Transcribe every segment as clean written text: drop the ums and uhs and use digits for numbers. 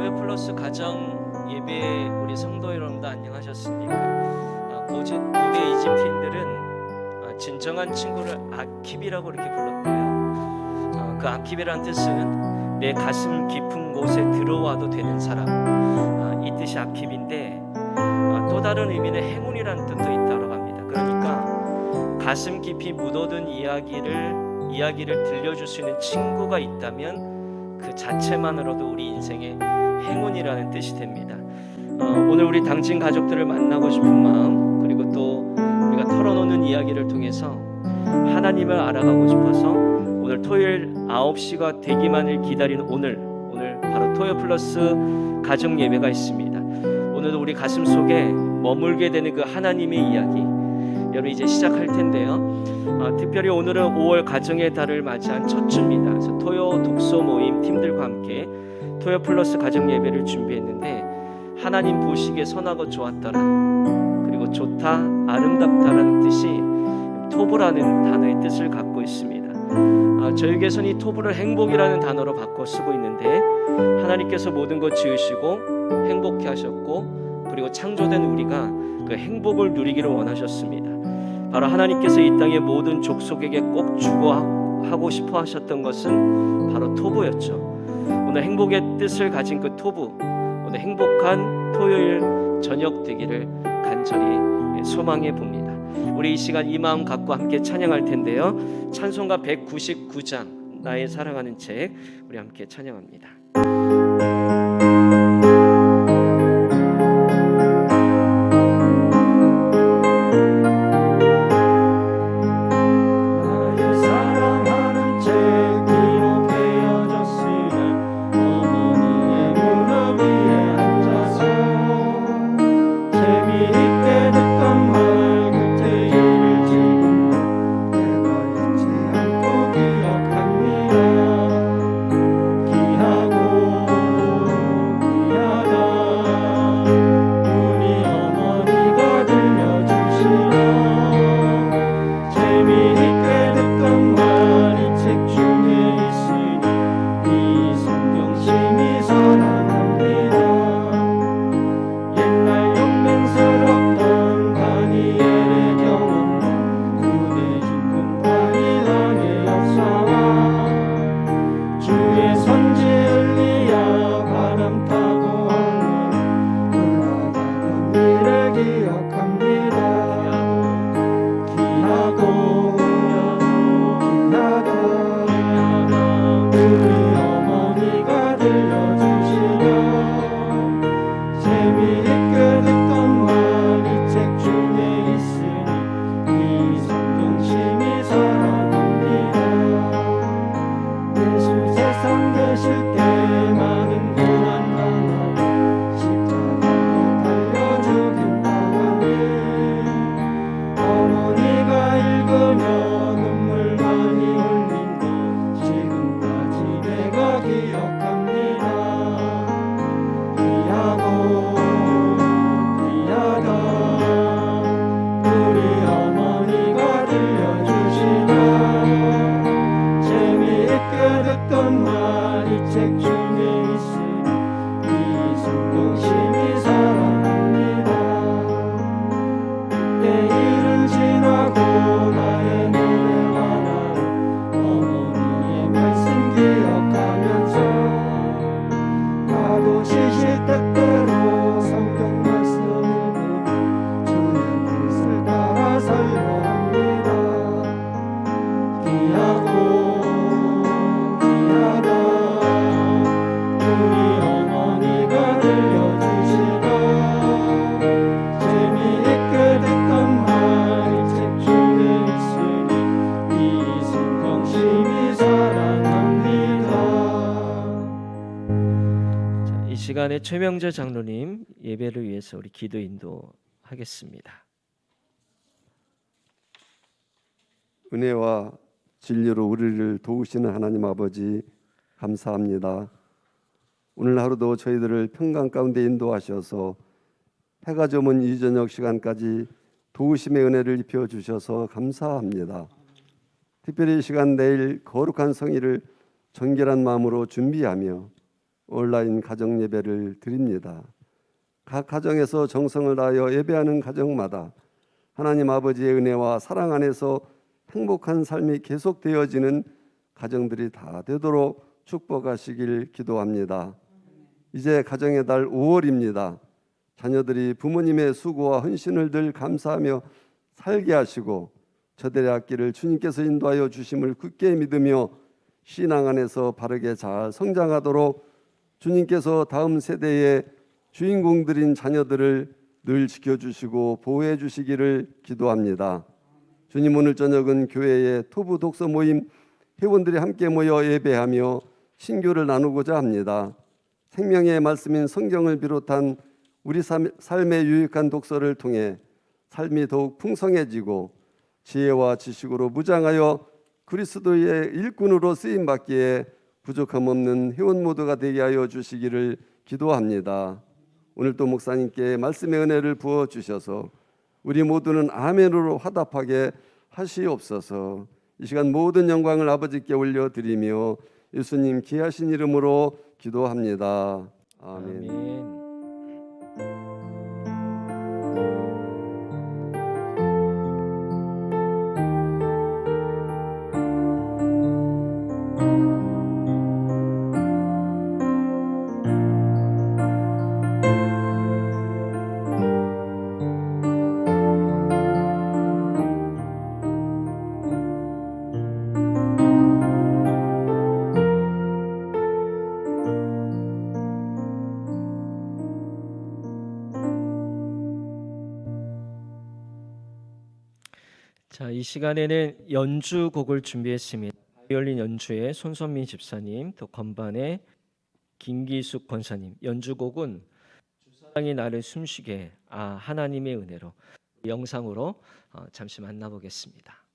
토요 플러스 가정 예배 우리 성도 여러분들 안녕하셨습니까? 고대 이집트인들은 진정한 친구를 아킵이라고 이렇게 불렀대요. 그 아킵이라는 뜻은 내 가슴 깊은 곳에 들어와도 되는 사람, 이 뜻이 아킵인데 또 다른 의미는 행운이라는 뜻도 있다고 합니다. 그러니까 가슴 깊이 묻어둔 이야기를 들려줄 수 있는 친구가 있다면 그 자체만으로도 우리 인생의 행운이라는 뜻이 됩니다. 오늘 우리 당친 가족들을 만나고 싶은 마음, 그리고 또 우리가 털어놓는 이야기를 통해서 하나님을 알아가고 싶어서 오늘 토요일 9시가 되기만을 기다리는 오늘 바로 토요 플러스 가정 예배가 있습니다. 오늘도 우리 가슴 속에 머물게 되는 그 하나님의 이야기 여러분 이제 시작할 텐데요. 특별히 오늘은 5월 가정의 달을 맞이한 첫 주입니다. 그래서 토요 독서 모임 팀들과 함께 토요 플러스 가정 예배를 준비했는데 하나님 보시기에 선하고 좋았더라, 그리고 좋다, 아름답다라는 뜻이 토브라는 단어의 뜻을 갖고 있습니다. 저에게서는 이 토브를 행복이라는 단어로 바꿔 쓰고 있는데 하나님께서 모든 것 지으시고 행복케 하셨고 그리고 창조된 우리가 그 행복을 누리기를 원하셨습니다. 바로 하나님께서 이 땅의 모든 족속에게 꼭 주고 하고 싶어 하셨던 것은 바로 토부였죠. 오늘 행복의 뜻을 가진 그 토부, 오늘 행복한 토요일 저녁 되기를 간절히 소망해 봅니다. 우리 이 시간 이 마음 갖고 함께 찬양할 텐데요. 찬송가 199장 나의 사랑하는 책 우리 함께 찬양합니다. 시간에 최명재 장로님 예배를 위해서 우리 기도 인도하겠습니다. 은혜와 진리로 우리를 도우시는 하나님 아버지 감사합니다. 오늘 하루도 저희들을 평강 가운데 인도하셔서 해가 저문 이 저녁 시간까지 도우심의 은혜를 입혀 주셔서 감사합니다. 특별히 이 시간 내일 거룩한 성의를 정결한 마음으로 준비하며 온라인 가정 예배를 드립니다. 각 가정에서 정성을 다하여 예배하는 가정마다 하나님 아버지의 은혜와 사랑 안에서 행복한 삶이 계속되어지는 가정들이 다 되도록 축복하시길 기도합니다. 이제 가정의 달 5월입니다. 자녀들이 부모님의 수고와 헌신을 늘 감사하며 살게 하시고 저들의 앞길을 주님께서 인도하여 주심을 굳게 믿으며 신앙 안에서 바르게 잘 성장하도록 주님께서 다음 세대의 주인공들인 자녀들을 늘 지켜주시고 보호해 주시기를 기도합니다. 주님, 오늘 저녁은 교회의 토부 독서 모임 회원들이 함께 모여 예배하며 신교를 나누고자 합니다. 생명의 말씀인 성경을 비롯한 우리 삶의 유익한 독서를 통해 삶이 더욱 풍성해지고 지혜와 지식으로 무장하여 그리스도의 일꾼으로 쓰임받기에 부족함 없는 회원 모두가 되게 하여 주시기를 기도합니다. 오늘도 목사님께 말씀의 은혜를 부어 주셔서 우리 모두는 아멘으로 화답하게 하시옵소서. 이 시간 모든 영광을 아버지께 올려드리며 예수님 귀하신 이름으로 기도합니다. 아멘. 아멘. 자, 이 시간에는 연주곡을 준비했습니다. 바이올린 연주의 손선민 집사님, 또 건반의 김기숙 권사님. 연주곡은 주사랑이 나를 숨쉬게 하나님의 은혜로 영상으로 잠시 만나보겠습니다.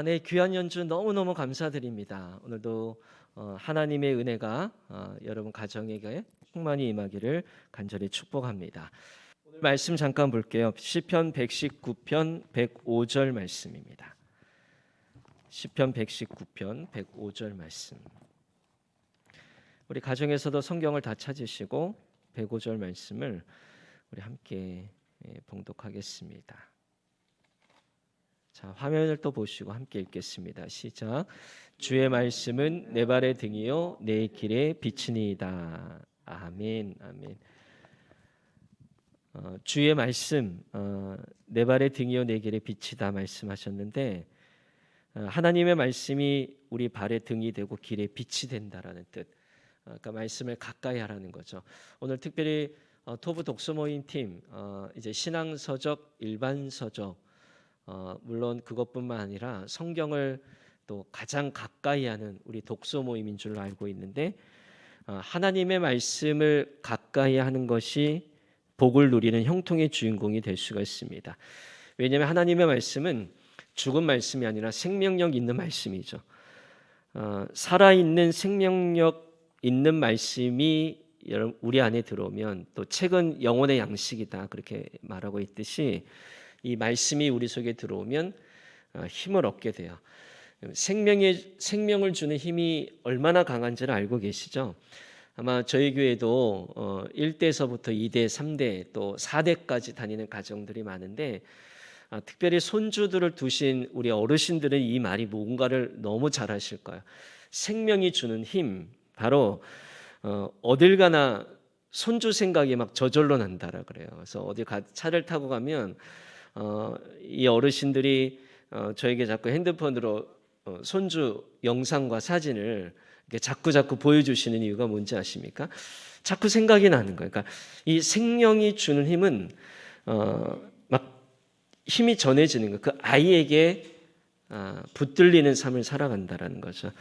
네, 귀한 연주 너무너무 감사드립니다. 오늘도 하나님의 은혜가 여러분 가정에게 충만히 임하기를 간절히 축복합니다. 오늘 말씀 잠깐 볼게요. 시편 119편 105절 말씀입니다. 시편 119편 105절 말씀. 우리 가정에서도 성경을 다 찾으시고 105절 말씀을 우리 함께 봉독하겠습니다. 자, 화면을 또 보시고 함께 읽겠습니다. 시작. 주의 말씀은 내 발의 등이요 내 길에 빛이니이다. 아멘. 아멘. 주의 말씀, 내 발의 등이요 내 길에 빛이다 말씀하셨는데, 하나님의 말씀이 우리 발의 등이 되고 길에 빛이 된다라는 뜻. 그러니까 말씀을 가까이 하라는 거죠. 오늘 특별히 토부 독서 모임 팀, 이제 신앙 서적, 일반 서적, 물론 그것뿐만 아니라 성경을 또 가장 가까이 하는 우리 독서 모임인 줄로 알고 있는데, 하나님의 말씀을 가까이 하는 것이 복을 누리는 형통의 주인공이 될 수가 있습니다. 왜냐하면 하나님의 말씀은 죽은 말씀이 아니라 생명력 있는 말씀이죠. 살아있는 생명력 있는 말씀이 우리 안에 들어오면, 또 책은 영혼의 양식이다 그렇게 말하고 있듯이 이 말씀이 우리 속에 들어오면 힘을 얻게 돼요. 생명을 주는 힘이 얼마나 강한지를 알고 계시죠? 아마 저희 교회도 1대에서부터 2대, 3대 또 4대까지 다니는 가정들이 많은데, 특별히 손주들을 두신 우리 어르신들은 이 말이 뭔가를 너무 잘 아실 거예요. 생명이 주는 힘, 바로 어딜 가나 손주 생각이 막 저절로 난다라 그래요. 그래서 어디 차를 타고 가면 이 어르신들이 저에게 자꾸 핸드폰으로 손주 영상과 사진을 이렇게 자꾸 보여주시는 이유가 뭔지 아십니까? 자꾸 생각이 나는 거예요. 그러니까 이 생명이 주는 힘은 막 힘이 전해지는 거예요. 그 아이에게 붙들리는 삶을 살아간다라는 거죠.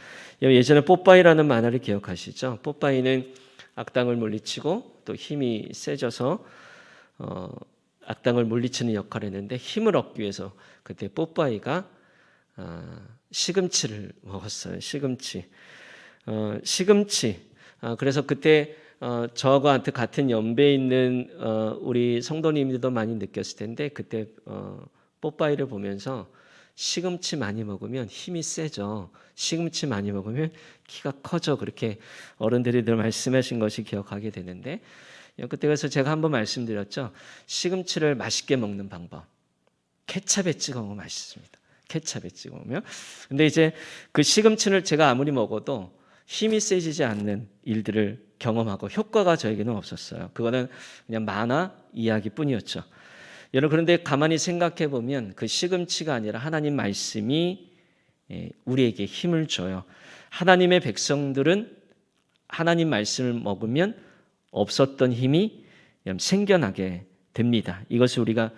예전에 뽀빠이라는 만화를 기억하시죠? 뽀빠이는 악당을 물리치고 또 힘이 세져서 악당을 물리치는 역할을 했는데, 힘을 얻기 위해서 그때 뽀빠이가 시금치를 먹었어요. 시금치. 그래서 그때 저와 같은 연배에 있는 우리 성도님들도 많이 느꼈을 텐데, 그때 뽀빠이를 보면서 시금치 많이 먹으면 힘이 세져, 시금치 많이 먹으면 키가 커져, 그렇게 어른들이 늘 말씀하신 것이 기억하게 되는데, 그때 그래서 제가 한번 말씀드렸죠. 시금치를 맛있게 먹는 방법, 케찹에 찍어 먹으면 맛있습니다. 케찹에 찍어 먹으면. 근데 이제 그 시금치를 제가 아무리 먹어도 힘이 세지지 않는 일들을 경험하고 효과가 저에게는 없었어요. 그거는 그냥 만화 이야기뿐이었죠. 여러분, 그런데 가만히 생각해 보면 그 시금치가 아니라 하나님 말씀이 우리에게 힘을 줘요. 하나님의 백성들은 하나님 말씀을 먹으면 없었던 힘이 생겨나게 됩니다. 이것을 우리가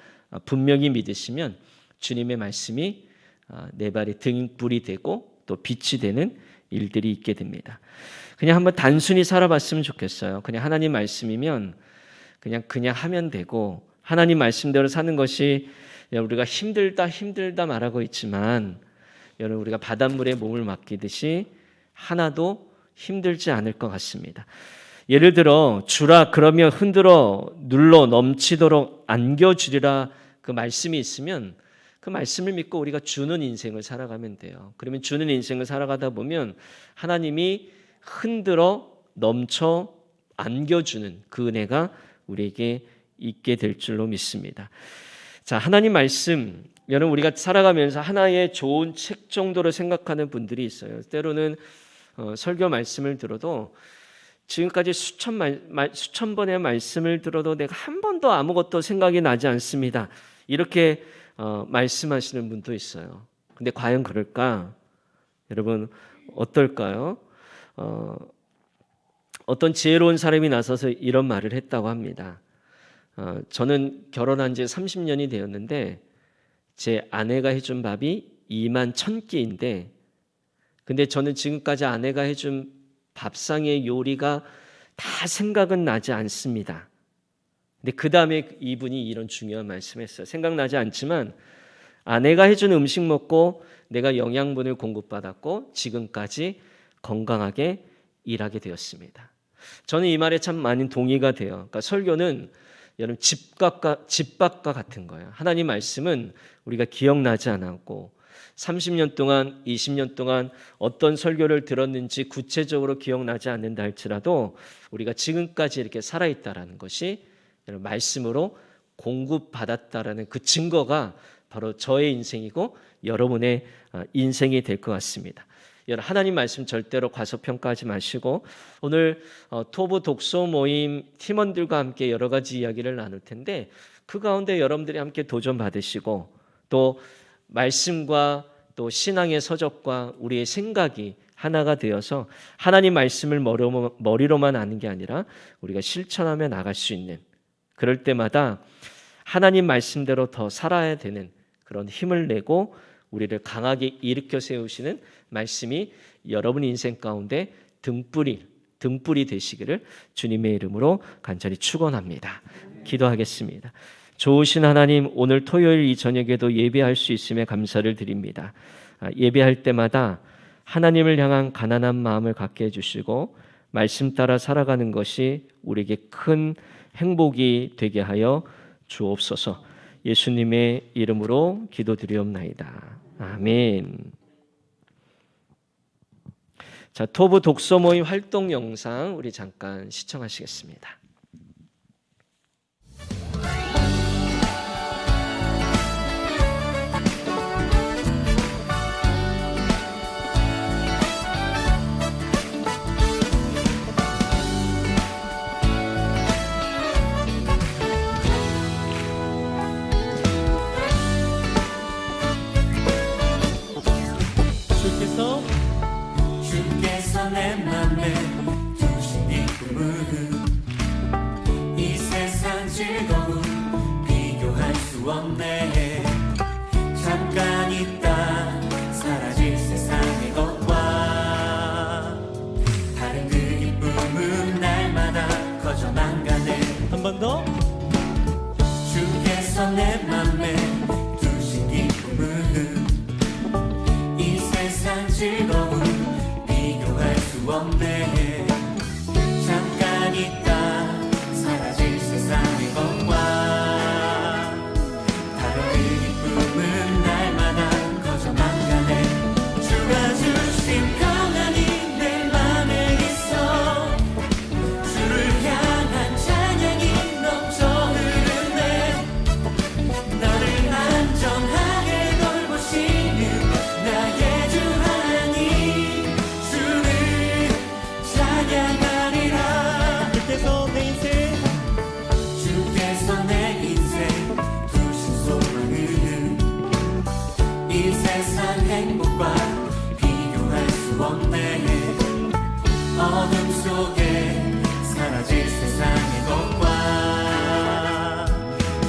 분명히 믿으시면 주님의 말씀이 내 발의 등불이 되고 또 빛이 되는 일들이 있게 됩니다. 그냥 한번 단순히 살아봤으면 좋겠어요. 그냥 하나님 말씀이면 그냥 하면 되고, 하나님 말씀대로 사는 것이, 우리가 힘들다 말하고 있지만, 여러분, 우리가 바닷물에 몸을 맡기듯이 하나도 힘들지 않을 것 같습니다. 예를 들어 주라 그러며 흔들어 눌러 넘치도록 안겨주리라, 그 말씀이 있으면 그 말씀을 믿고 우리가 주는 인생을 살아가면 돼요. 그러면 주는 인생을 살아가다 보면 하나님이 흔들어 넘쳐 안겨주는 그 은혜가 우리에게 있게 될 줄로 믿습니다. 자, 하나님 말씀, 여러분, 우리가 살아가면서 하나의 좋은 책 정도로 생각하는 분들이 있어요. 때로는 설교 말씀을 들어도 지금까지 수천 번의 말씀을 들어도 내가 한 번도 아무것도 생각이 나지 않습니다. 이렇게 말씀하시는 분도 있어요. 근데 과연 그럴까? 여러분, 어떨까요? 어떤 지혜로운 사람이 나서서 이런 말을 했다고 합니다. 저는 결혼한 지 30년이 되었는데 제 아내가 해준 밥이 2만 1,000끼인데, 근데 저는 지금까지 아내가 해준 밥상의 요리가 다 생각은 나지 않습니다. 근데 그 다음에 이분이 이런 중요한 말씀을 했어요. 생각나지 않지만 아내가 해주는 음식 먹고 내가 영양분을 공급받았고 지금까지 건강하게 일하게 되었습니다. 저는 이 말에 참 많은 동의가 돼요. 그러니까 설교는 여러분 집밥과 같은 거예요. 하나님 말씀은 우리가 기억나지 않았고 30년 동안 20년 동안 어떤 설교를 들었는지 구체적으로 기억나지 않는다 할지라도 우리가 지금까지 이렇게 살아있다라는 것이 여러분 말씀으로 공급받았다라는 그 증거가 바로 저의 인생이고 여러분의 인생이 될 것 같습니다. 여러분 하나님 말씀 절대로 과소평가하지 마시고 오늘 토부 독서 모임 팀원들과 함께 여러 가지 이야기를 나눌 텐데 그 가운데 여러분들이 함께 도전 받으시고 또 말씀과 또 신앙의 서적과 우리의 생각이 하나가 되어서 하나님 말씀을 머리로만 아는 게 아니라 우리가 실천하며 나갈 수 있는 그럴 때마다 하나님 말씀대로 더 살아야 되는 그런 힘을 내고 우리를 강하게 일으켜 세우시는 말씀이 여러분 인생 가운데 등불이 되시기를 주님의 이름으로 간절히 축원합니다. 기도하겠습니다. 좋으신 하나님, 오늘 토요일 이 저녁에도 예배할 수 있음에 감사를 드립니다. 예배할 때마다 하나님을 향한 가난한 마음을 갖게 해주시고 말씀 따라 살아가는 것이 우리에게 큰 행복이 되게 하여 주옵소서. 예수님의 이름으로 기도드리옵나이다. 아멘. 자, 토부 독서 모임 활동 영상 우리 잠깐 시청하시겠습니다. 주께서 내 맘에 두신 이 꿈은 이 세상 즐거움 비교할 수 없네. 잠깐 있다 사라질 세상의 것과 다른 그 기쁨은 날마다 커져만 가네. 한 번 더. 주께서 내 맘에 두신 이 꿈은 이 세상 즐거움 비교할 수 없네. 잠깐 있다 사라질 세상의 것과 다른 그 기쁨은 날마다 커져만 가네. 주가 주신 평안이 내 맘에 있어. 주를 향한 찬양이 넘쳐 흐르네. 나를 안전하게 돌보시는 나의 주 하나님, 주를 찬양하리라. 주께서 내 인생 두신 소망은 이 세상 행복과 비교할 수 없네. 어둠 속에 사라질 세상의 것과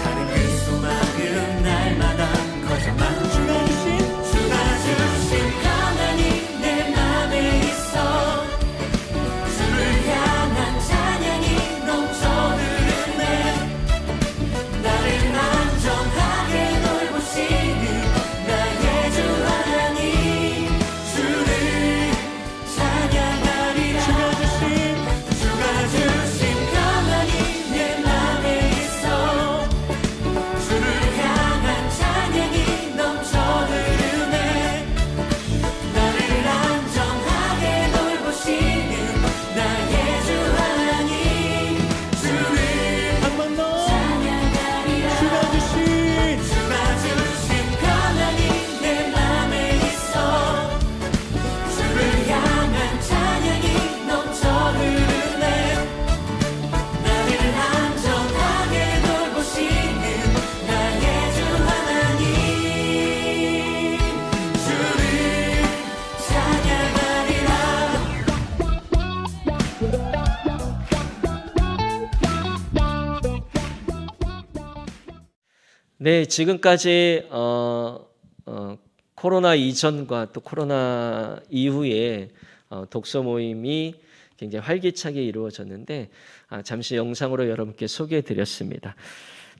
다른 그 소망은 날마다 커져만 주가 주신 평안이 내 맘에 있어. 주를 향한 찬양이 넘쳐 흐르네. 나를 안전하게 돌보시는 나의 주 하나님, 주를 찬양하리라. 주가 주신 평안이 내 맘에 있어. 주를 향한 찬양이 넘쳐 흐르네. 나를 안전하게 돌보시는 나의 주 하나님, 주를 한 번 더 찬양하리라. 주가 주신 평안이 내 맘에 있어. 주를 향한 찬양이 넘쳐 흐르네. 나를 안전하게 돌보시는 나의 주 하나님, 주를 찬양하리라. 네, 지금까지 코로나 이전과 또 코로나 이후에 독서 모임이 굉장히 활기차게 이루어졌는데 잠시 영상으로 여러분께 소개해 드렸습니다.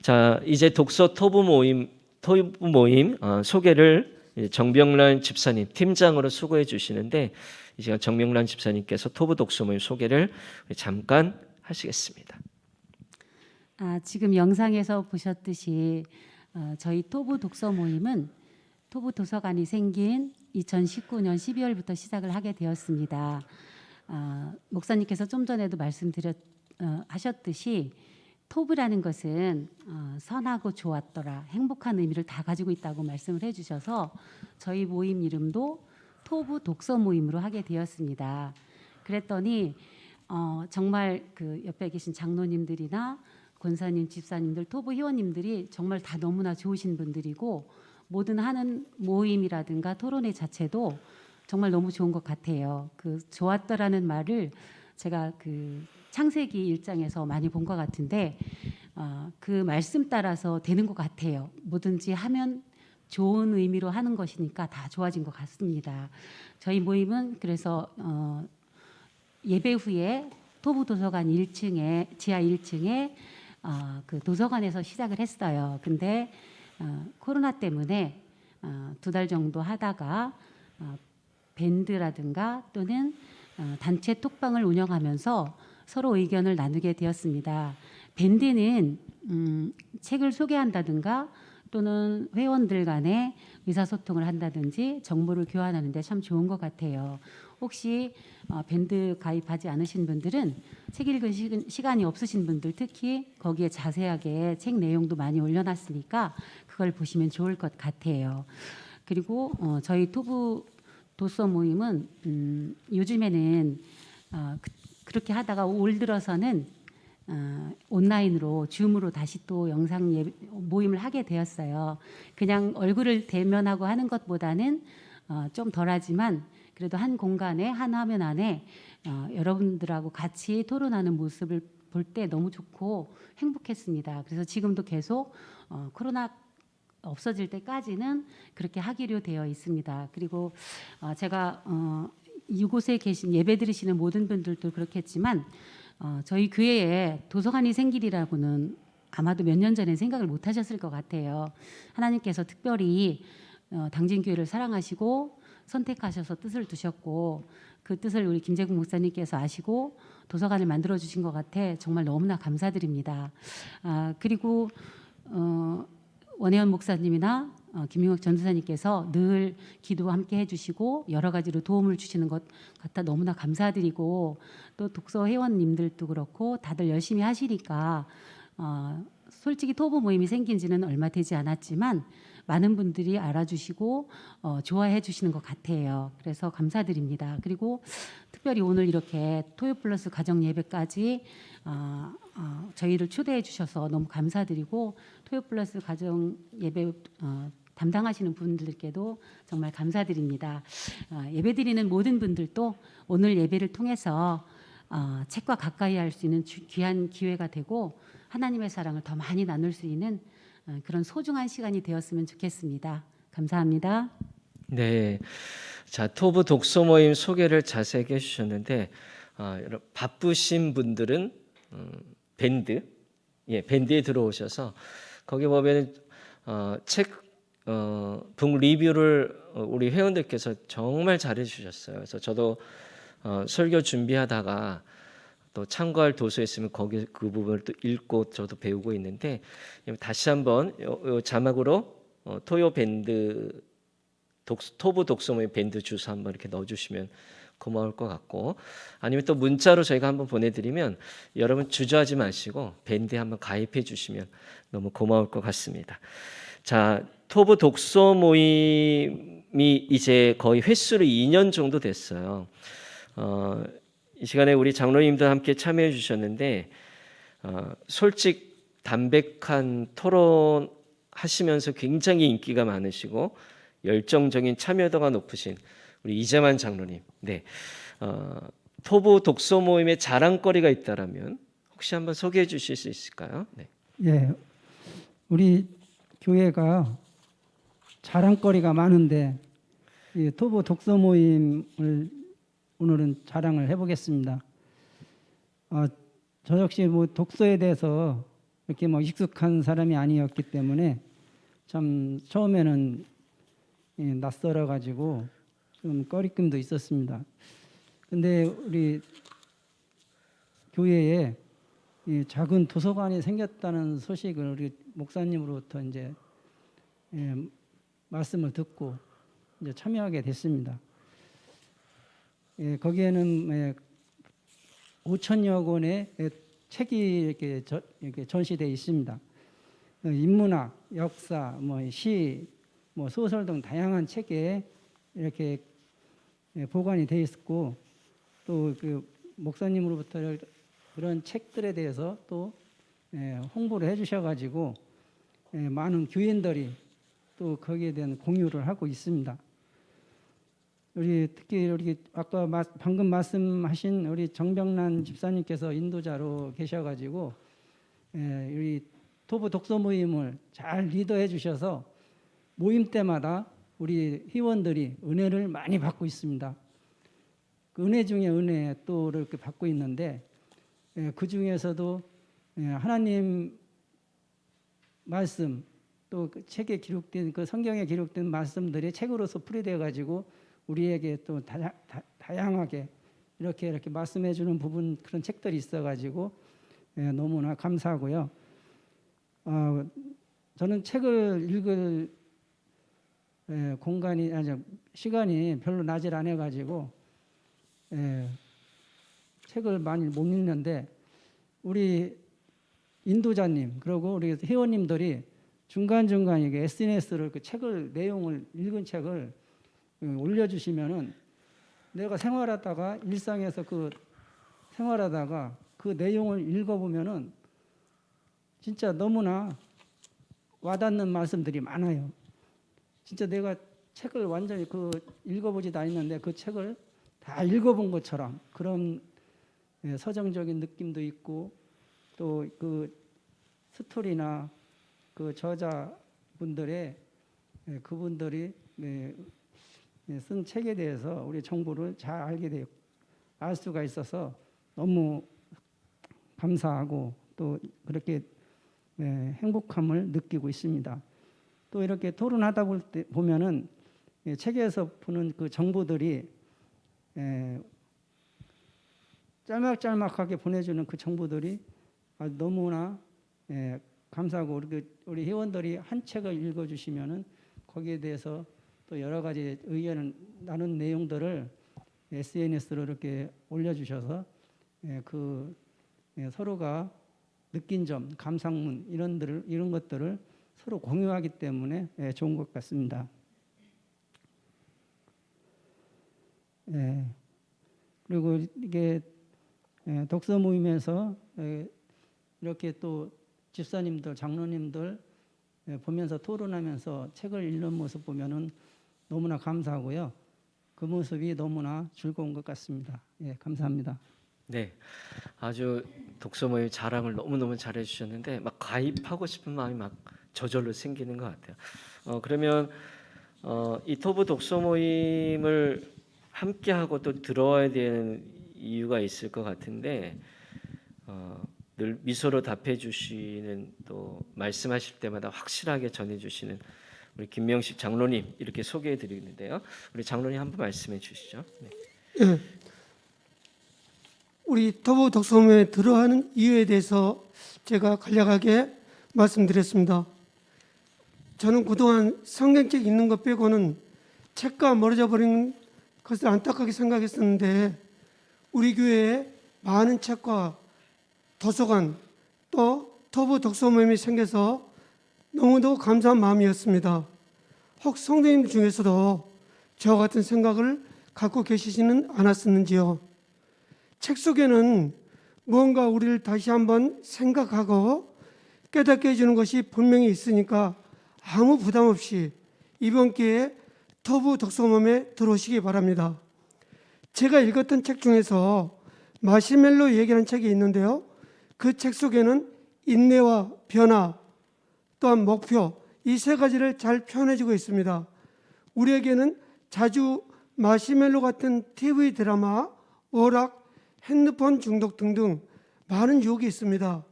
자, 이제 독서 토부 모임 토부 모임 소개를 정병란 집사님 팀장으로 수고해 주시는데 이 시간 정병란 집사님께서 토부 독서 모임 소개를 잠깐 하시겠습니다. 지금 영상에서 보셨듯이 저희 토부 독서 모임은 토부 도서관이 생긴 2019년 12월부터 시작을 하게 되었습니다. 목사님께서 좀 전에도 하셨듯이 토부라는 것은 선하고 좋았더라, 행복한 의미를 다 가지고 있다고 말씀을 해주셔서 저희 모임 이름도 토부 독서 모임으로 하게 되었습니다. 그랬더니 정말 그 옆에 계신 장로님들이나 권사님, 집사님들, 토부 회원님들이 정말 다 너무나 좋으신 분들이고 모든 하는 모임이라든가 토론회 자체도 정말 너무 좋은 것 같아요. 그 좋았더라는 말을 제가 그 창세기 1장에서 많이 본 것 같은데 그 말씀 따라서 되는 것 같아요. 뭐든지 하면 좋은 의미로 하는 것이니까 다 좋아진 것 같습니다. 저희 모임은 그래서 예배 후에 토부 도서관 1층에 지하 1층에 그 도서관에서 시작을 했어요. 근데 코로나 때문에 2달 정도 하다가 밴드라든가 또는 단체 톡방을 운영하면서 서로 의견을 나누게 되었습니다. 밴드는 책을 소개한다든가 또는 회원들 간에 의사소통을 한다든지 정보를 교환하는데 참 좋은 것 같아요. 혹시 밴드 가입하지 않으신 분들은 책 읽은 시간이 없으신 분들 특히 거기에 자세하게 책 내용도 많이 올려놨으니까 그걸 보시면 좋을 것 같아요. 그리고 저희 토부 독서 모임은 요즘에는 그렇게 하다가 올 들어서는 온라인으로 줌으로 다시 또 영상 모임을 하게 되었어요. 그냥 얼굴을 대면하고 하는 것보다는 좀 덜하지만 그래도 한 공간에 한 화면 안에 여러분들하고 같이 토론하는 모습을 볼 때 너무 좋고 행복했습니다. 그래서 지금도 계속 코로나 없어질 때까지는 그렇게 하기로 되어 있습니다. 그리고 제가 이곳에 계신 예배 드리시는 모든 분들도 그렇겠지만 저희 교회에 도서관이 생기리라고는 아마도 몇 년 전에 생각을 못 하셨을 것 같아요. 하나님께서 특별히 당진교회를 사랑하시고 선택하셔서 뜻을 두셨고 그 뜻을 우리 김재국 목사님께서 아시고 도서관을 만들어 주신 것 같아 정말 너무나 감사드립니다. 그리고 원혜원 목사님이나 김용혁 전도사님께서 늘 기도 함께 해주시고 여러 가지로 도움을 주시는 것 같아 너무나 감사드리고 또 독서 회원님들도 그렇고 다들 열심히 하시니까 솔직히 토부 모임이 생긴 지는 얼마 되지 않았지만 많은 분들이 알아주시고 좋아해 주시는 것 같아요. 그래서 감사드립니다. 그리고 특별히 오늘 이렇게 토요 플러스 가정 예배까지 저희를 초대해 주셔서 너무 감사드리고 토요 플러스 가정 예배 담당하시는 분들께도 정말 감사드립니다. 예배 드리는 모든 분들도 오늘 예배를 통해서 책과 가까이 할 수 있는 귀한 기회가 되고 하나님의 사랑을 더 많이 나눌 수 있는 그런 소중한 시간이 되었으면 좋겠습니다. 감사합니다. 네, 자 토부 독서 모임 소개를 자세하게 해주셨는데 바쁘신 분들은 밴드에 들어오셔서 거기 보면 책 북 리뷰를 우리 회원들께서 정말 잘해주셨어요. 그래서 저도 설교 준비하다가 또 참고할 도서 있으면 거기 그 부분을 또 읽고 저도 배우고 있는데 다시 한번 요 자막으로 토요 밴드 토부 독서 모임 밴드 주소 한번 이렇게 넣어주시면 고마울 것 같고 아니면 또 문자로 저희가 한번 보내드리면 여러분 주저하지 마시고 밴드에 한번 가입해 주시면 너무 고마울 것 같습니다. 자 토부 독서 모임이 이제 거의 횟수로 2년 정도 됐어요. 이 시간에 우리 장로님들 함께 참여해 주셨는데 솔직 담백한 토론 하시면서 굉장히 인기가 많으시고 열정적인 참여도가 높으신 우리 이재만 장로님. 네, 토부 독서 모임의 자랑거리가 있다라면 혹시 한번 소개해 주실 수 있을까요? 네. 예, 우리 교회가 자랑거리가 많은데 이 토부 독서 모임을 오늘은 자랑을 해보겠습니다. 저 역시 뭐 독서에 대해서 이렇게 뭐 익숙한 사람이 아니었기 때문에 참 처음에는 낯설어 가지고 좀 꺼리낌도 있었습니다. 근데 우리 교회에 이 작은 도서관이 생겼다는 소식을 우리 목사님으로부터 이제 말씀을 듣고 이제 참여하게 됐습니다. 거기에는 5천여 권의 책이 이렇게 전시되어 있습니다. 인문학, 역사, 시, 소설 등 다양한 책에 이렇게 보관이 되어 있었고, 또 그 목사님으로부터 그런 책들에 대해서 또 홍보를 해주셔가지고 많은 교인들이 또 거기에 대한 공유를 하고 있습니다. 특히 우리 아까 방금 말씀하신 우리 정병란 집사님께서 인도자로 계셔가지고 우리 토부 독서 모임을 잘 리더해 주셔서 모임 때마다 우리 회원들이 은혜를 많이 받고 있습니다. 그 은혜 중에 은혜 또 이렇게 받고 있는데 그 중에서도 하나님 말씀 또 그 책에 기록된 그 성경에 기록된 말씀들이 책으로서 풀이되어 가지고 우리에게 또 다양하게 이렇게 말씀해 주는 부분 그런 책들이 있어 가지고 너무나 감사하고요. 저는 책을 읽을 시간이 별로 나질 않아 가지고 책을 많이 못 읽는데 우리 인도자님 그리고 우리 회원님들이 중간중간 이게 SNS를 그 책을 내용을 읽은 책을 올려주시면은 내가 일상에서 생활하다가 그 내용을 읽어보면은 진짜 너무나 와닿는 말씀들이 많아요. 진짜 내가 책을 완전히 읽어보지도 않았는데 그 책을 다 읽어본 것처럼 그런 서정적인 느낌도 있고 또 그 스토리나 그 저자분들의 그분들이 쓴 책에 대해서 우리 정보를 잘 알 수가 있어서 너무 감사하고 또 그렇게 행복함을 느끼고 있습니다. 또 이렇게 토론하다 보면은 책에서 보는 그 정보들이 짤막짤막하게 보내주는 그 정보들이 너무나 감사하고 우리 회원들이 한 책을 읽어주시면은 거기에 대해서 또 여러 가지 의견을 나눈 내용들을 SNS로 이렇게 올려주셔서 서로가 느낀 점, 감상문 이런 것들을 서로 공유하기 때문에 좋은 것 같습니다. 그리고 이게 독서 모임에서 이렇게 또 집사님들, 장로님들 보면서 토론하면서 책을 읽는 모습 보면은 너무나 감사하고요. 그 모습이 너무나 즐거운 것 같습니다. 감사합니다. 네, 아주 독서 모임 자랑을 너무너무 잘해 주셨는데 막 가입하고 싶은 마음이 막 저절로 생기는 것 같아요. 그러면 이 토부 독서 모임을 함께하고 또 들어와야 되는 이유가 있을 것 같은데 늘 미소로 답해 주시는 또 말씀하실 때마다 확실하게 전해 주시는 우리 김명식 장로님 이렇게 소개해 드리는데요. 우리 장로님 한번 말씀해 주시죠. 네. 예. 우리 토부 독서 모임에 들어가는 이유에 대해서 제가 간략하게 말씀드렸습니다. 저는 그동안 성경책 읽는 것 빼고는 책과 멀어져 버린 것을 안타깝게 생각했었는데 우리 교회에 많은 책과 도서관 또 토부 독서 모임이 생겨서 너무도 감사한 마음이었습니다. 혹 성도님 중에서도 저와 같은 생각을 갖고 계시지는 않았었는지요? 책 속에는 무언가 우리를 다시 한번 생각하고 깨닫게 해주는 것이 분명히 있으니까 아무 부담 없이 이번 기회에 토부 독서 모임에 들어오시기 바랍니다. 제가 읽었던 책 중에서 마시멜로 얘기하는 책이 있는데요. 그 책 속에는 인내와 변화 또한 목표 이 세 가지를 잘 표현해주고 있습니다. 우리에게는 자주 마시멜로 같은 TV 드라마, 오락, 핸드폰 중독 등등 많은 유혹이 있습니다.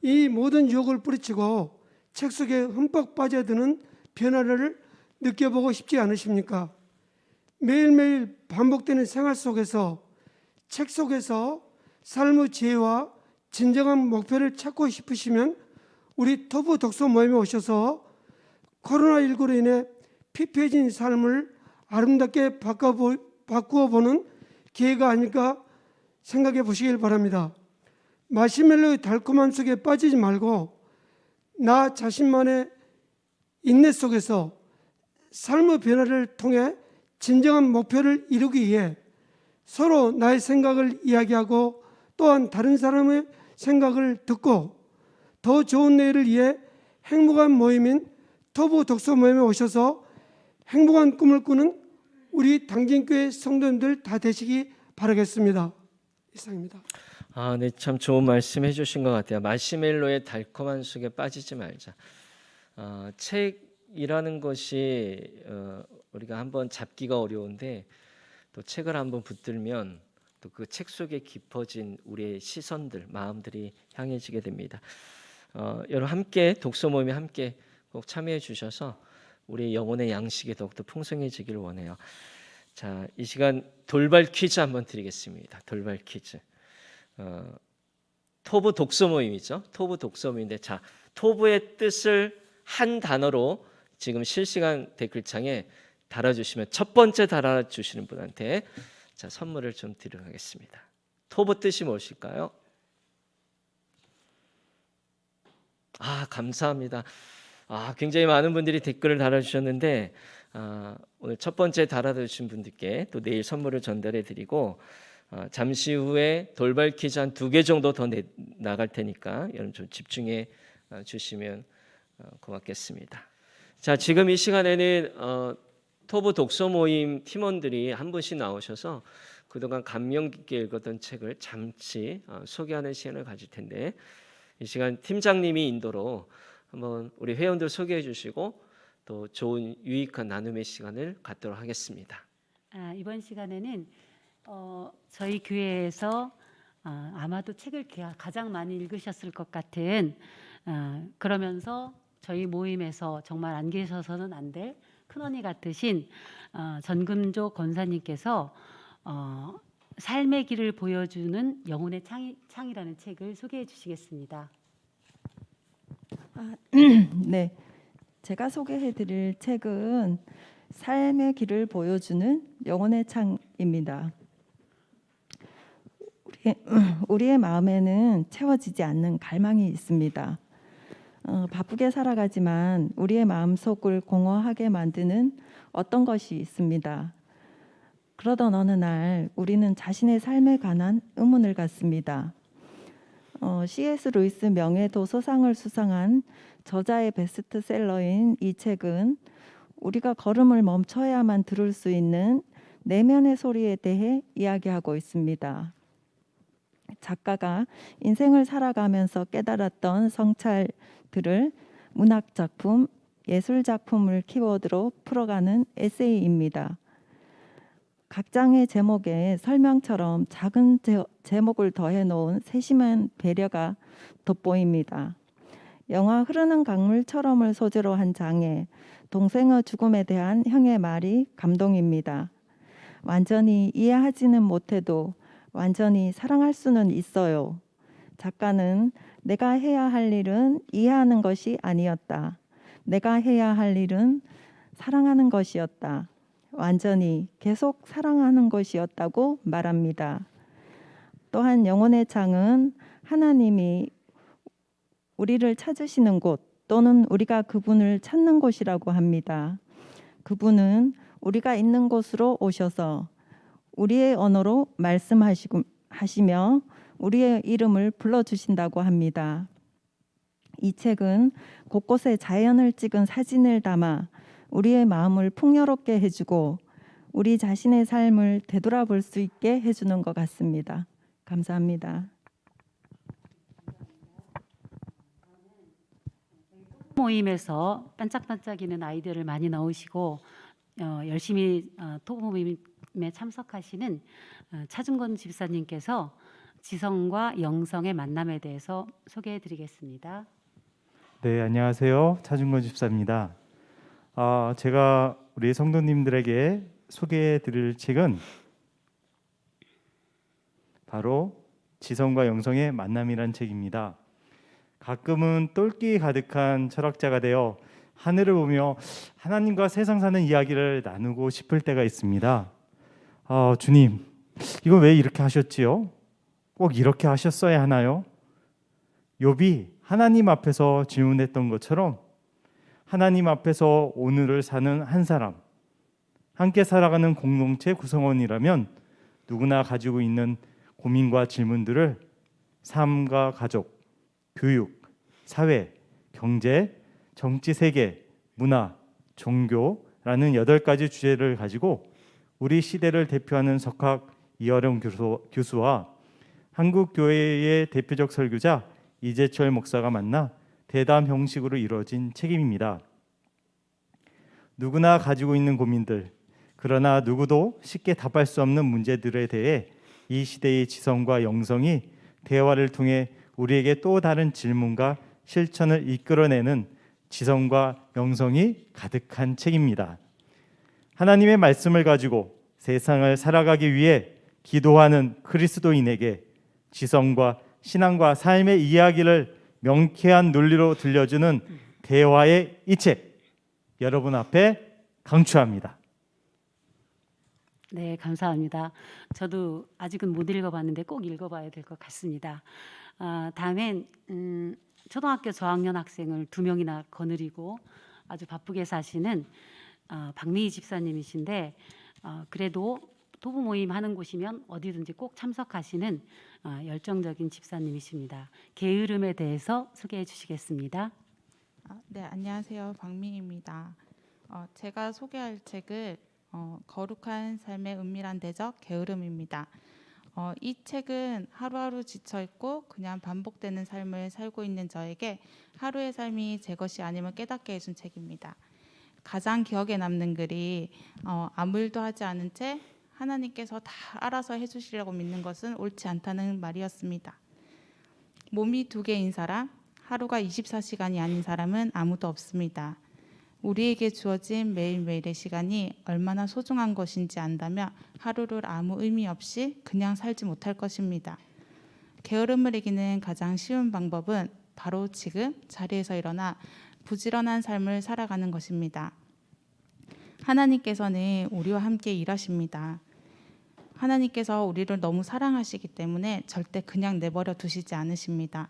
이 모든 유혹을 뿌리치고 책 속에 흠뻑 빠져드는 변화를 느껴보고 싶지 않으십니까? 매일매일 반복되는 생활 속에서 책 속에서 삶의 지혜와 진정한 목표를 찾고 싶으시면 우리 토부 독서 모임에 오셔서 코로나19로 인해 피폐해진 삶을 아름답게 바꾸어 보는 기회가 아닐까 생각해 보시길 바랍니다. 마시멜로의 달콤함 속에 빠지지 말고 나 자신만의 인내 속에서 삶의 변화를 통해 진정한 목표를 이루기 위해 서로 나의 생각을 이야기하고 또한 다른 사람의 생각을 듣고 더 좋은 내일을 위해 행복한 모임인 토부 독서 모임에 오셔서 행복한 꿈을 꾸는 우리 당진교회 성도님들 다 되시기 바라겠습니다. 이상입니다. 아, 네, 참 좋은 말씀 해주신 것 같아요. 마시멜로의 달콤한 속에 빠지지 말자. 책이라는 것이 우리가 한번 잡기가 어려운데 또 책을 한번 붙들면 또 그 책 속에 깊어진 우리의 시선들, 마음들이 향해지게 됩니다. 여러분 함께 독서 모임에 함께 꼭 참여해 주셔서 우리의 영혼의 양식이 더욱더 풍성해지기를 원해요. 자, 이 시간 돌발 퀴즈 한번 드리겠습니다. 돌발 퀴즈. 토부 독서 모임이죠. 토부 독서 모임인데, 자, 토부의 뜻을 한 단어로 지금 실시간 댓글창에 달아주시면 첫 번째 달아주시는 분한테 자 선물을 좀 드리도록 하겠습니다. 토부 뜻이 무엇일까요? 아, 감사합니다. 굉장히 많은 분들이 댓글을 달아주셨는데 오늘 첫 번째 달아주신 분들께 또 내일 선물을 전달해 드리고 잠시 후에 돌발 퀴즈 한 2개 정도 더 나갈 테니까 여러분 좀 집중해 주시면 고맙겠습니다. 자, 지금 이 시간에는 토부 독서 모임 팀원들이 한 분씩 나오셔서 그동안 감명 깊게 읽었던 책을 잠시 소개하는 시간을 가질 텐데 이 시간 팀장님이 인도로 한번 우리 회원들 소개해 주시고 또 좋은 유익한 나눔의 시간을 갖도록 하겠습니다. 이번 시간에는 저희 교회에서 아마도 책을 가장 많이 읽으셨을 것 같은 그러면서 저희 모임에서 정말 안 계셔서는 안 될 큰언니 같으신 전금조 권사님께서 삶의 길을 보여주는 영혼의 창이라는 책을 소개해 주시겠습니다. 네, 제가 소개해드릴 책은 삶의 길을 보여주는 영혼의 창입니다. 우리의 마음에는 채워지지 않는 갈망이 있습니다. 바쁘게 살아가지만 우리의 마음속을 공허하게 만드는 어떤 것이 있습니다. 그러던 어느 날 우리는 자신의 삶에 관한 의문을 갖습니다. C.S. 루이스 명예도서상을 수상한 저자의 베스트셀러인 이 책은 우리가 걸음을 멈춰야만 들을 수 있는 내면의 소리에 대해 이야기하고 있습니다. 작가가 인생을 살아가면서 깨달았던 성찰들을 문학작품, 예술작품을 키워드로 풀어가는 에세이입니다. 각 장의 제목에 설명처럼 작은 제목을 더해놓은 세심한 배려가 돋보입니다. 영화 흐르는 강물처럼을 소재로 한 장에 동생의 죽음에 대한 형의 말이 감동입니다. 완전히 이해하지는 못해도 완전히 사랑할 수는 있어요. 작가는 내가 해야 할 일은 이해하는 것이 아니었다. 내가 해야 할 일은 사랑하는 것이었다. 완전히 계속 사랑하는 것이었다고 말합니다. 또한 영혼의 창은 하나님이 우리를 찾으시는 곳 또는 우리가 그분을 찾는 곳이라고 합니다. 그분은 우리가 있는 곳으로 오셔서 우리의 언어로 말씀하시며 우리의 이름을 불러주신다고 합니다. 이 책은 곳곳에 자연을 찍은 사진을 담아 우리의 마음을 풍요롭게 해주고 우리 자신의 삶을 되돌아볼 수 있게 해주는 것 같습니다. 감사합니다. 모임에서 반짝반짝이는 아이디어를 많이 넣으시고 열심히 토부 모임에 참석하시는 차준건 집사님께서 지성과 영성의 만남에 대해서 소개해 드리겠습니다. 네, 안녕하세요. 차준건 집사입니다. 제가 우리 성도님들에게 소개해드릴 책은 바로 지성과 영성의 만남이란 책입니다. 가끔은 똘끼 가득한 철학자가 되어 하늘을 보며 하나님과 세상 사는 이야기를 나누고 싶을 때가 있습니다. 주님, 이거 왜 이렇게 하셨지요? 꼭 이렇게 하셨어야 하나요? 욥이 하나님 앞에서 질문했던 것처럼 하나님 앞에서 오늘을 사는 한 사람, 함께 살아가는 공동체 구성원이라면 누구나 가지고 있는 고민과 질문들을 삶과 가족, 교육, 사회, 경제, 정치 세계, 문화, 종교라는 8가지 주제를 가지고 우리 시대를 대표하는 석학 이어령 교수와 한국 교회의 대표적 설교자 이재철 목사가 만나 대담 형식으로 이루어진 책임입니다. 누구나 가지고 있는 고민들, 그러나 누구도 쉽게 답할 수 없는 문제들에 대해 이 시대의 지성과 영성이 대화를 통해 우리에게 또 다른 질문과 실천을 이끌어내는 지성과 영성이 가득한 책입니다. 하나님의 말씀을 가지고 세상을 살아가기 위해 기도하는 그리스도인에게 지성과 신앙과 삶의 이야기를 명쾌한 논리로 들려주는 대화의 이 책, 여러분 앞에 강추합니다. 네, 감사합니다. 저도 아직은 못 읽어봤는데 꼭 읽어봐야 될 것 같습니다. 다음엔 초등학교 저학년 학생을 2명이나 거느리고 아주 바쁘게 사시는 박미희 집사님이신데 그래도 토부 모임 하는 곳이면 어디든지 꼭 참석하시는 열정적인 집사님이십니다. 게으름에 대해서 소개해 주시겠습니다. 네, 안녕하세요. 박미희입니다. 제가 소개할 책은 거룩한 삶의 은밀한 대적 게으름입니다. 이 책은 하루하루 지쳐있고 그냥 반복되는 삶을 살고 있는 저에게 하루의 삶이 제 것이 아님을 깨닫게 해준 책입니다. 가장 기억에 남는 글이 아무 일도 하지 않은 채 하나님께서 다 알아서 해주시려고 믿는 것은 옳지 않다는 말이었습니다. 몸이 2개인 사람, 하루가 24시간이 아닌 사람은 아무도 없습니다. 우리에게 주어진 매일매일의 시간이 얼마나 소중한 것인지 안다면 하루를 아무 의미 없이 그냥 살지 못할 것입니다. 게으름을 이기는 가장 쉬운 방법은 바로 지금 자리에서 일어나 부지런한 삶을 살아가는 것입니다. 하나님께서는 우리와 함께 일하십니다. 하나님께서 우리를 너무 사랑하시기 때문에 절대 그냥 내버려 두시지 않으십니다.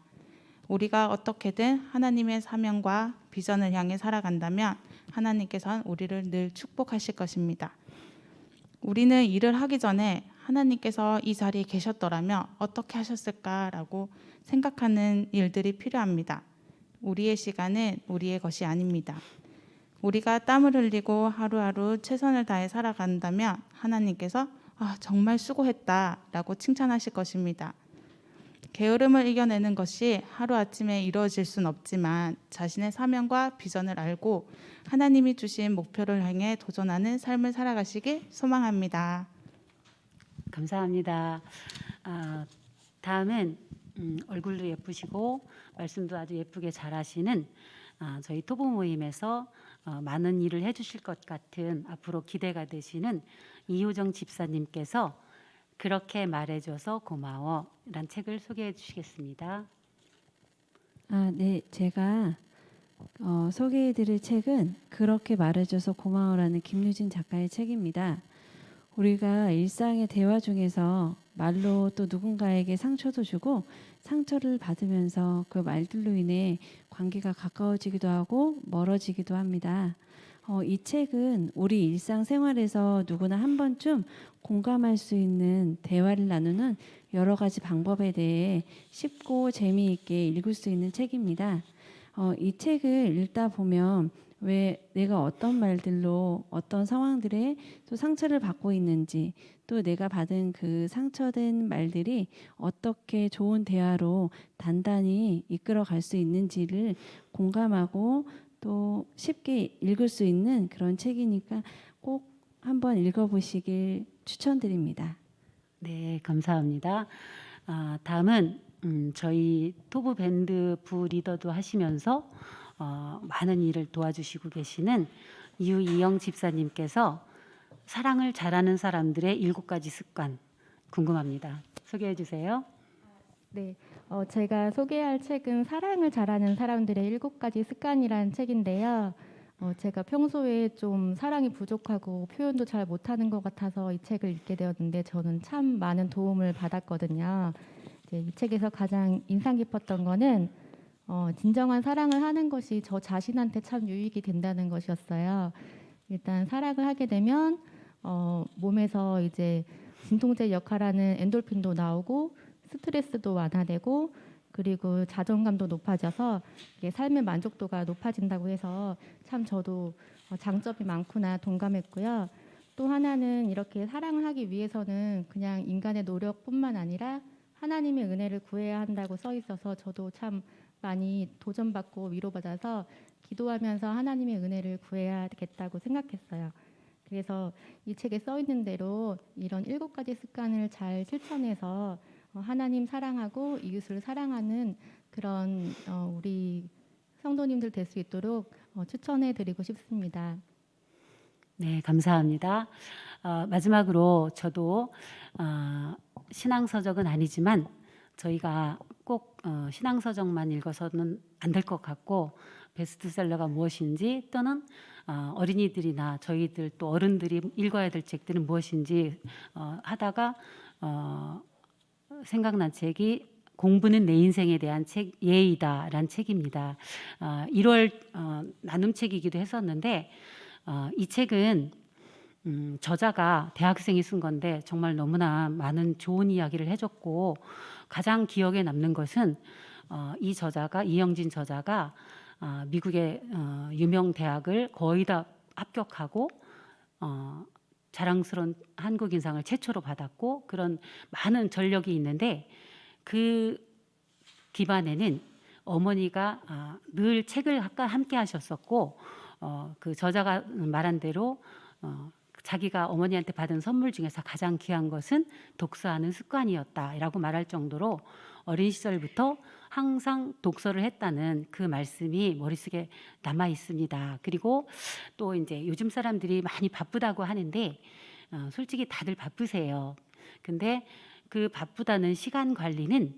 우리가 어떻게든 하나님의 사명과 비전을 향해 살아간다면 하나님께서는 우리를 늘 축복하실 것입니다. 우리는 일을 하기 전에 하나님께서 이 자리에 계셨더라면 어떻게 하셨을까라고 생각하는 일들이 필요합니다. 우리의 시간은 우리의 것이 아닙니다. 우리가 땀을 흘리고 하루하루 최선을 다해 살아간다면 하나님께서 정말 수고했다라고 칭찬하실 것입니다. 게으름을 이겨내는 것이 하루아침에 이루어질 수는 없지만 자신의 사명과 비전을 알고 하나님이 주신 목표를 향해 도전하는 삶을 살아가시길 소망합니다. 감사합니다. 다음은 얼굴도 예쁘시고 말씀도 아주 예쁘게 잘하시는 저희 토부 모임에서 많은 일을 해주실 것 같은 앞으로 기대가 되시는 이효정 집사님께서 그렇게 말해줘서 고마워 라는 책을 소개해 주시겠습니다. 네, 제가 소개해드릴 책은 그렇게 말해줘서 고마워라는 김유진 작가의 책입니다. 우리가 일상의 대화 중에서 말로 또 누군가에게 상처도 주고 상처를 받으면서 그 말들로 인해 관계가 가까워지기도 하고 멀어지기도 합니다. 이 책은 우리 일상생활에서 누구나 한 번쯤 공감할 수 있는 대화를 나누는 여러 가지 방법에 대해 쉽고 재미있게 읽을 수 있는 책입니다. 이 책을 읽다 보면 왜 내가 어떤 말들로 어떤 상황들에 또 상처를 받고 있는지, 또 내가 받은 그 상처된 말들이 어떻게 좋은 대화로 단단히 이끌어 갈 수 있는지를 공감하고 또 쉽게 읽을 수 있는 그런 책이니까 꼭 한번 읽어보시길 추천드립니다. 네, 감사합니다. 다음은 저희 토부 밴드 부 리더도 하시면서 많은 일을 도와주시고 계시는 유이영 집사님께서 사랑을 잘하는 사람들의 7가지 습관 궁금합니다. 소개해 주세요. 네, 제가 소개할 책은 사랑을 잘하는 사람들의 7가지 습관이라는 책인데요. 제가 평소에 좀 사랑이 부족하고 표현도 잘 못하는 것 같아서 이 책을 읽게 되었는데 저는 참 많은 도움을 받았거든요. 이제 이 책에서 가장 인상 깊었던 거는 진정한 사랑을 하는 것이 저 자신한테 참 유익이 된다는 것이었어요. 일단 사랑을 하게 되면 몸에서 이제 진통제 역할하는 엔돌핀도 나오고 스트레스도 완화되고 그리고 자존감도 높아져서 이게 삶의 만족도가 높아진다고 해서 참 저도 장점이 많구나 동감했고요. 또 하나는 이렇게 사랑을 하기 위해서는 그냥 인간의 노력뿐만 아니라 하나님의 은혜를 구해야 한다고 써 있어서 저도 참 많이 도전받고 위로받아서 기도하면서 하나님의 은혜를 구해야겠다고 생각했어요. 그래서 이 책에 써 있는 대로 이런 7가지 습관을 잘 실천해서 하나님 사랑하고 이웃을 사랑하는 그런 우리 성도님들 될 수 있도록 추천해 드리고 싶습니다. 네, 감사합니다. 마지막으로 저도 신앙서적은 아니지만 저희가 꼭 신앙서적만 읽어서는 안 될 것 같고 베스트셀러가 무엇인지 또는 어린이들이나 저희들 또 어른들이 읽어야 될 책들은 무엇인지 하다가 생각난 책이 공부는 내 인생에 대한 책 예의다라는 책입니다. 1월 나눔책이기도 했었는데 이 책은 저자가 대학생이 쓴 건데 정말 너무나 많은 좋은 이야기를 해줬고 가장 기억에 남는 것은 이 저자가 이영진 저자가 미국의 유명 대학을 거의 다 합격하고 자랑스러운 한국인상을 최초로 받았고 그런 많은 전력이 있는데 그 기반에는 어머니가 늘 책을 함께 하셨었고 그 저자가 말한 대로 자기가 어머니한테 받은 선물 중에서 가장 귀한 것은 독서하는 습관이었다라고 말할 정도로 어린 시절부터 항상 독서를 했다는 그 말씀이 머릿속에 남아 있습니다. 그리고 또 이제 요즘 사람들이 많이 바쁘다고 하는데 솔직히 다들 바쁘세요. 근데 그 바쁘다는 시간 관리는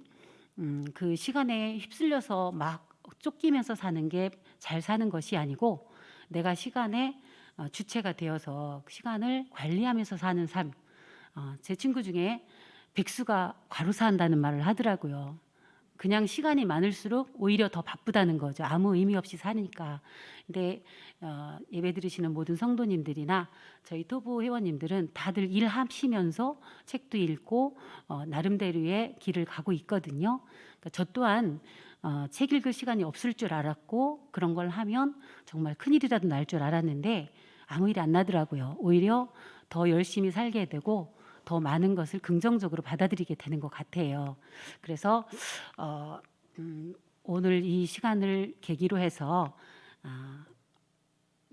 그 시간에 휩쓸려서 막 쫓기면서 사는 게 잘 사는 것이 아니고 내가 시간에 주체가 되어서 시간을 관리하면서 사는 삶. 제 친구 중에 백수가 과로사한다는 말을 하더라고요. 그냥 시간이 많을수록 오히려 더 바쁘다는 거죠. 아무 의미 없이 사니까. 근데 예배 들으시는 모든 성도님들이나 저희 토부 회원님들은 다들 일하시면서 책도 읽고 나름대로의 길을 가고 있거든요. 그러니까 저 또한 책 읽을 시간이 없을 줄 알았고 그런 걸 하면 정말 큰일이라도 날 줄 알았는데 아무 일이 안 나더라고요. 오히려 더 열심히 살게 되고 더 많은 것을 긍정적으로 받아들이게 되는 것 같아요. 그래서 오늘 이 시간을 계기로 해서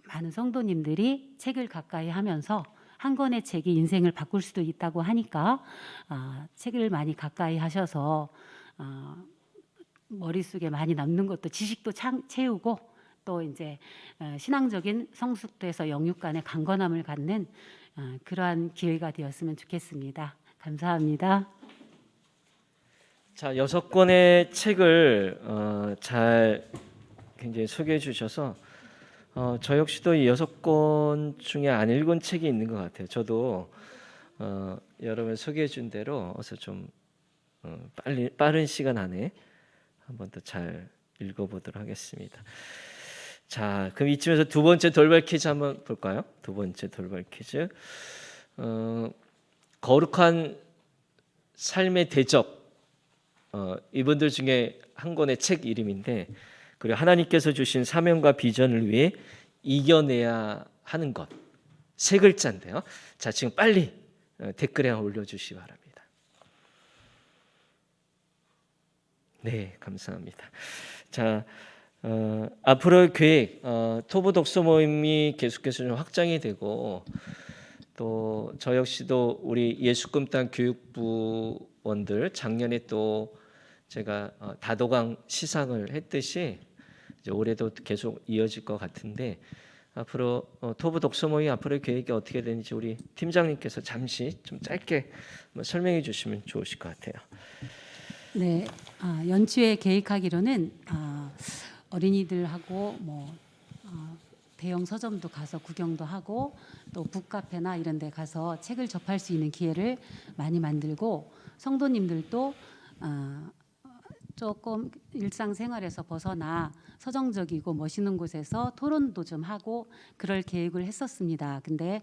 많은 성도님들이 책을 가까이 하면서 한 권의 책이 인생을 바꿀 수도 있다고 하니까 책을 많이 가까이 하셔서 머릿속에 많이 남는 것도 지식도 채우고 또 이제 신앙적인 성숙도에서 영육 간의 강건함을 갖는 그러한 기회가 되었으면 좋겠습니다. 감사합니다. 자, 6권의 책을 잘 굉장히 소개해 주셔서 저 역시도 이 6권 중에 안 읽은 책이 있는 것 같아요. 저도 여러분 소개해 준 대로 어서 좀 빠른 시간 안에 한 번 더 잘 읽어보도록 하겠습니다. 자, 그럼 이쯤에서 두 번째 돌발 퀴즈 한번 볼까요? 두 번째 돌발 퀴즈. 거룩한 삶의 대적. 이분들 중에 한 권의 책 이름인데, 그리고 하나님께서 주신 사명과 비전을 위해 이겨내야 하는 것. 3글자인데요. 자, 지금 빨리 댓글에 올려주시기 바랍니다. 네, 감사합니다. 자, 앞으로의 계획, 토부 독서 모임이 계속해서 좀 확장이 되고 또 저 역시도 우리 예수꿈땅 교육부원들 작년에 또 제가 다도강 시상을 했듯이 이제 올해도 계속 이어질 것 같은데 앞으로 토부 독서 모임 앞으로의 계획이 어떻게 되는지 우리 팀장님께서 잠시 좀 짧게 설명해 주시면 좋으실 것 같아요. 네, 연초에 계획하기로는 어린이들하고 대형 서점도 가서 구경도 하고 또 북카페나 이런 데 가서 책을 접할 수 있는 기회를 많이 만들고 성도님들도 조금 일상생활에서 벗어나 서정적이고 멋있는 곳에서 토론도 좀 하고 그럴 계획을 했었습니다. 근데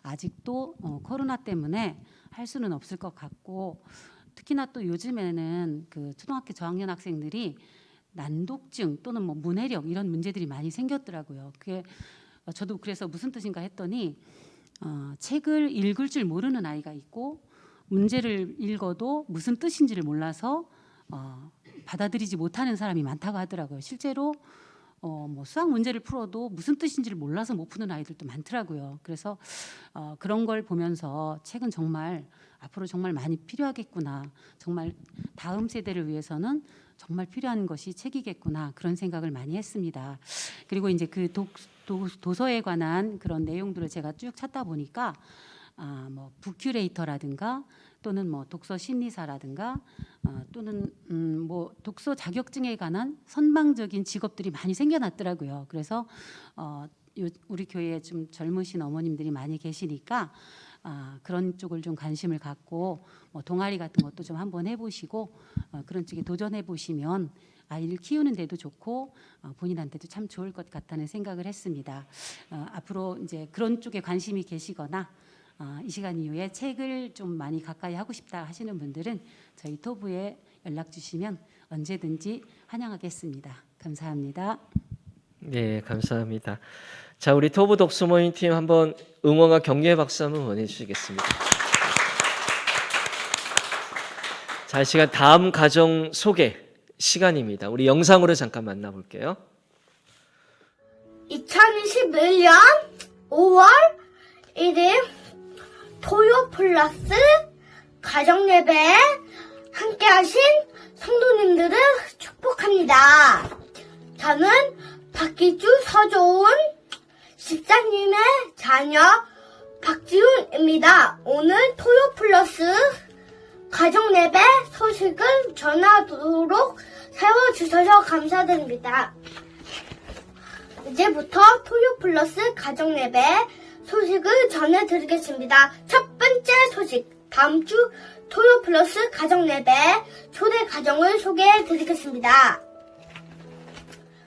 아직도 코로나 때문에 할 수는 없을 것 같고 특히나 또 요즘에는 그 초등학교 저학년 학생들이 난독증 또는 문해력 이런 문제들이 많이 생겼더라고요. 그게 저도 그래서 무슨 뜻인가 했더니 책을 읽을 줄 모르는 아이가 있고 문제를 읽어도 무슨 뜻인지를 몰라서 받아들이지 못하는 사람이 많다고 하더라고요. 실제로 수학 문제를 풀어도 무슨 뜻인지를 몰라서 못 푸는 아이들도 많더라고요. 그래서 그런 걸 보면서 책은 정말 앞으로 정말 많이 필요하겠구나. 정말 다음 세대를 위해서는 정말 필요한 것이 책이겠구나. 그런 생각을 많이 했습니다. 그리고 이제 그 도서에 관한 그런 내용들을 제가 쭉 찾다 보니까 북큐레이터라든가 또는 독서 심리사라든가 또는 독서 자격증에 관한 선망적인 직업들이 많이 생겨났더라고요. 그래서 우리 교회에 좀 젊으신 어머님들이 많이 계시니까 그런 쪽을 좀 관심을 갖고 동아리 같은 것도 좀 한번 해보시고 그런 쪽에 도전해 보시면 아이를 키우는 데도 좋고 본인한테도 참 좋을 것 같다는 생각을 했습니다. 앞으로 이제 그런 쪽에 관심이 계시거나 이 시간 이후에 책을 좀 많이 가까이 하고 싶다 하시는 분들은 저희 토부에 연락 주시면 언제든지 환영하겠습니다. 감사합니다. 네, 감사합니다. 자, 우리 토부 독서 모임 팀 한번 응원과 격려의 박수 한번 보내주시겠습니다. 자, 이 시간 다음 가정 소개 시간입니다. 우리 영상으로 잠깐 만나볼게요. 2021년 5월 1일 토요 플러스 가정예배에 함께하신 성도님들을 축복합니다. 저는 박기주 서조은 집사님의 자녀 박지훈입니다. 오늘 토요 플러스 가정예배 소식을 전하도록 세워주셔서 감사드립니다. 이제부터 토요 플러스 가정예배 소식을 전해드리겠습니다. 첫 번째 소식, 다음 주 토요 플러스 가정예배 초대 가정을 소개해드리겠습니다.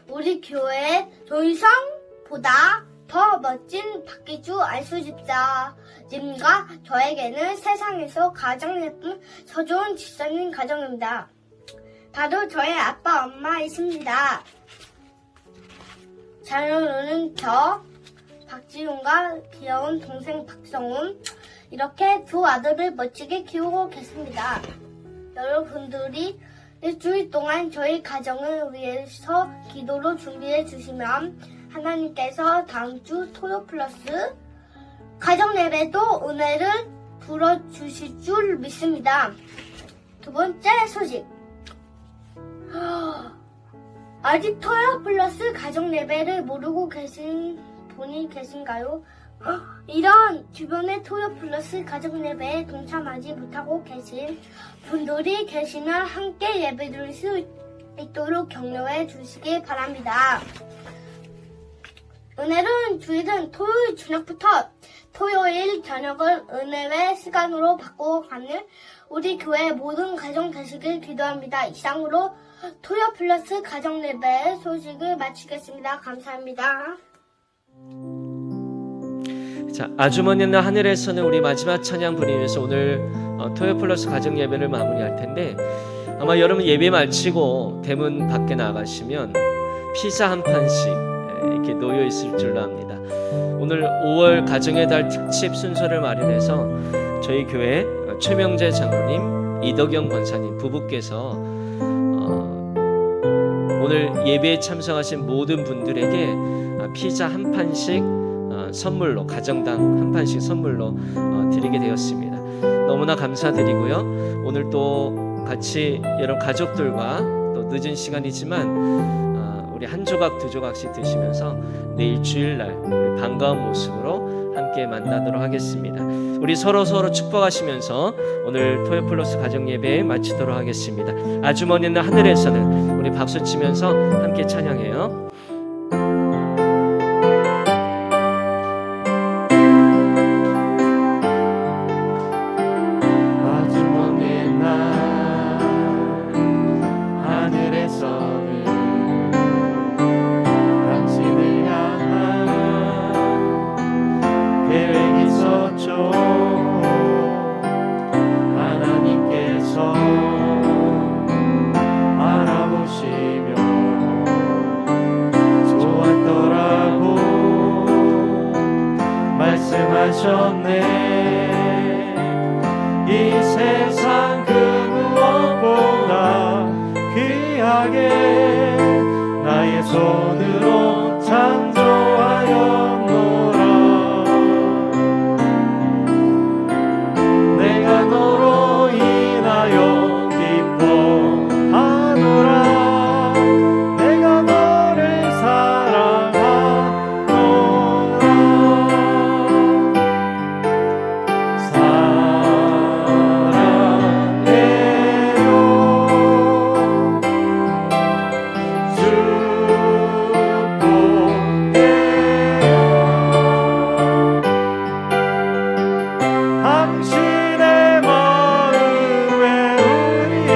우리 교회 조희성보다 더 멋진 박기주 안수집사님과 저에게는 세상에서 가장 예쁜 서조은 집사님 가정입니다. 바로 저의 아빠 엄마이십니다. 자녀로는 저 박지훈과 귀여운 동생 박성훈, 이렇게 두 아들을 멋지게 키우고 계십니다. 여러분들이 일주일 동안 저희 가정을 위해서 기도로 준비해 주시면 하나님께서 다음 주 토요 플러스 가정 예배도 은혜를 불어주실 줄 믿습니다. 두 번째 소식, 아직 토요 플러스 가정 예배를 모르고 계신 분이 계신가요? 이런 주변에 토요 플러스 가정 예배에 동참하지 못하고 계신 분들이 계시면 함께 예배드릴 수 있도록 격려해 주시기 바랍니다. 은혜로운 주일은 토요일 저녁부터 토요일 저녁을 은혜의 시간으로 바꿔가는 우리 교회 모든 가정 되시길 기도합니다. 이상으로 토요 플러스 가정 예배 소식을 마치겠습니다. 감사합니다. 자, 아주 먼 옛날 하늘에서는 우리 마지막 찬양 부르면서 오늘 토요 플러스 가정 예배를 마무리할 텐데, 아마 여러분 예배 마치고 대문 밖에 나가시면 피자 한 판씩 이렇게 놓여 있을 줄로 압니다. 오늘 5월 가정의 달 특집 순서를 마련해서 저희 교회 최명재 장로님, 이덕영 권사님 부부께서 오늘 예배에 참석하신 모든 분들에게 피자 한 판씩 선물로, 가정당 한 판씩 선물로 드리게 되었습니다. 너무나 감사드리고요. 오늘 또 같이 여러분 가족들과 또 늦은 시간이지만 우리 한 조각 두 조각씩 드시면서 내일 주일날 우리 반가운 모습으로 함께 만나도록 하겠습니다. 우리 서로 축복하시면서 오늘 토요 플러스 가정 예배 마치도록 하겠습니다. 아주 먼 있는 하늘에서는 우리 박수 치면서 함께 찬양해요. 아주 먼 옛날 하늘에서는 당신을 향한 계획이 있었죠. 하나님께서 바라보시며 좋았더라고 말씀하셨네. 이 세상 그 무엇보다 귀하게 나의 손으로 창조하였노라. 내가 너로 인하여 기뻐하노라. 내가 너를 사랑하노라. 당신의 마음에 우리의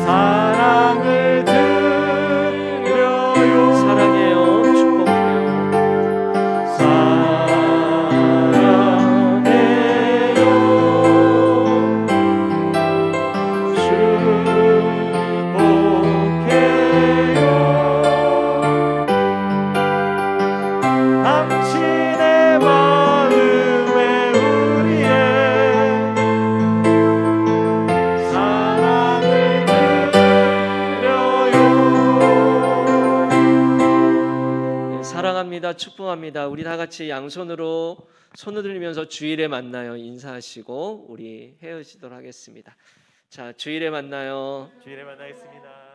사랑을 드려요. 사랑해요. 축복해요. 당신의 마음에 우리의 사랑을 드려요. 네, 사랑합니다. 축복합니다. 우리 다 같이 양손으로 손을 들면서 주일에 만나요 인사하시고 우리 헤어지도록 하겠습니다. 자, 주일에 만나요. 주일에 만나겠습니다.